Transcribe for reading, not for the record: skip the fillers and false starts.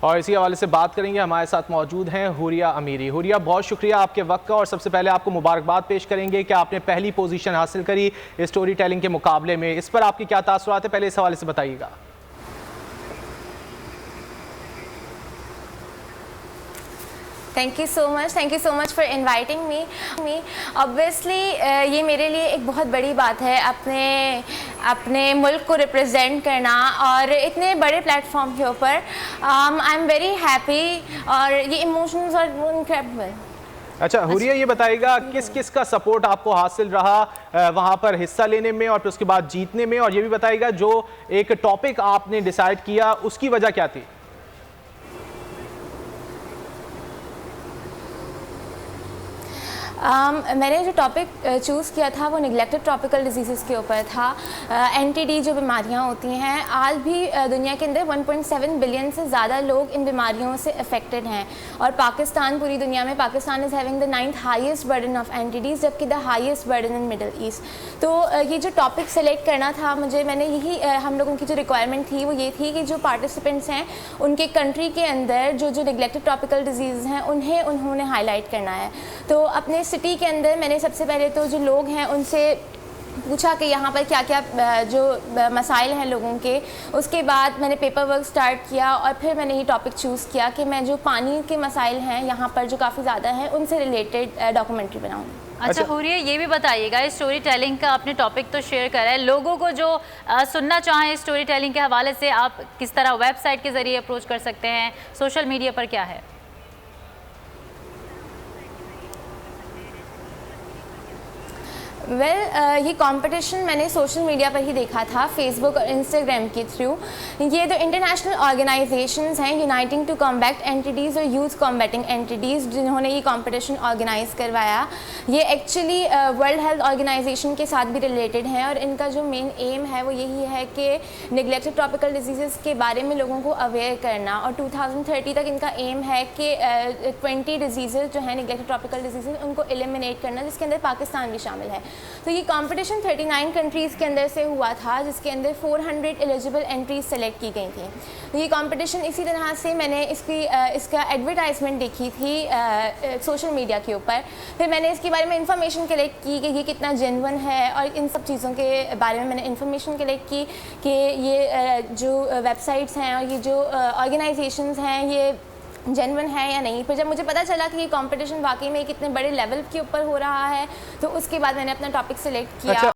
और इसी हवाले से बात करेंगे। हमारे साथ मौजूद हैं हुरिया अमीरी। हुरिया, बहुत शुक्रिया आपके वक्त का, और सबसे पहले आपको मुबारकबाद पेश करेंगे कि आपने पहली पोजीशन हासिल करी स्टोरी टेलिंग के मुकाबले में। इस पर आपकी क्या तासुरात है, पहले इस हवाले से बताइएगा। Thank you so much for inviting me. Obviously ये मेरे लिए एक बहुत बड़ी बात है अपने मुल्क को रिप्रेजेंट करना, और इतने बड़े प्लेटफॉर्म के ऊपर आई एम वेरी हैप्पी, और ये इमोशंस आर इनक्रेडिबल। अच्छा हुरिया, ये बताइएगा किस किस का सपोर्ट आपको हासिल रहा वहाँ पर हिस्सा लेने में और फिर उसके बाद जीतने में, और ये भी बताइएगा जो एक टॉपिक आपने डिसाइड किया उसकी वजह क्या थी? मैंने जो टॉपिक चूज़ किया था वो निगलेक्टेड ट्रॉपिकल डिजीज़ के ऊपर था। एनटीडी जो बीमारियां होती हैं, आज भी दुनिया के अंदर 1.7 बिलियन से ज़्यादा लोग इन बीमारियों से अफेक्टेड हैं, और पाकिस्तान पूरी दुनिया में Pakistan is having the 9th highest burden of NTDs, जबकि the highest burden in Middle East. तो ये जो टॉपिक सेलेक्ट करना था मैंने यही हम लोगों की जो रिक्वायरमेंट थी वो ये थी कि जो पार्टिसिपेंट्स हैं उनके कंट्री के अंदर जो निगलेक्टेड ट्रॉपिकल डिजीज़ हैं उन्होंने हाईलाइट करना है। तो अपने सिटी के अंदर मैंने सबसे पहले तो जो लोग हैं उनसे पूछा कि यहाँ पर क्या क्या जो मसाइल हैं लोगों के। उसके बाद मैंने पेपर वर्क स्टार्ट किया, और फिर मैंने ये टॉपिक चूज़ किया कि मैं जो पानी के मसाइल हैं यहाँ पर जो काफ़ी ज़्यादा हैं उनसे रिलेटेड डॉक्यूमेंट्री बनाऊँगी। अच्छा हुरिया, ये भी बताइएगा, स्टोरी टेलिंग का आपने टॉपिक तो शेयर करा है, लोगों को जो सुनना चाहें स्टोरी टेलिंग के हवाले से आप किस तरह वेबसाइट के ज़रिए अप्रोच कर सकते हैं, सोशल मीडिया पर क्या है? ये कंपटीशन मैंने सोशल मीडिया पर ही देखा था, फेसबुक और इंस्टाग्राम के थ्रू। ये जो इंटरनेशनल ऑर्गेनाइजेशंस हैं यूनाइटिंग टू कॉम्बैट एंटिटीज़ और यूथ कॉम्बैटिंग एंटिटीज़, जिन्होंने ये कंपटीशन ऑर्गेनाइज़ करवाया, ये एक्चुअली वर्ल्ड हेल्थ ऑर्गेनाइजेशन के साथ भी रिलेटेड है, और इनका जो मेन एम है वो यही है कि निगलेक्टेड ट्रॉपिकल डिजीज़ के बारे में लोगों को अवेयर करना, और 2030 तक इनका एम है कि 20 डिजीज़ जो हैं निगलेक्टेड ट्रॉपिकल डिजीज़ उनको एलिमिनेट करना, जिसके अंदर पाकिस्तान भी शामिल है। तो ये कंपटीशन 39 कंट्रीज़ के अंदर से हुआ था, जिसके अंदर 400 एलिजिबल एंट्रीज सेलेक्ट की गई थी। तो ये कंपटीशन इसी तरह से मैंने इसका एडवर्टाइजमेंट देखी थी सोशल मीडिया के ऊपर, फिर मैंने इसके बारे में इंफॉर्मेशन कलेक्ट की कि ये कितना जेन्युइन है, और इन सब चीज़ों के बारे में मैंने इंफॉर्मेशन कलेक्ट की कि ये जो वेबसाइट्स हैं और ये जो ऑर्गेनाइजेशंस हैं ये जेन्युइन है या नहीं। फिर जब मुझे पता चला कि ये कंपटीशन वाकई में कितने बड़े लेवल के ऊपर हो रहा है, तो उसके बाद मैंने अपना टॉपिक सिलेक्ट किया।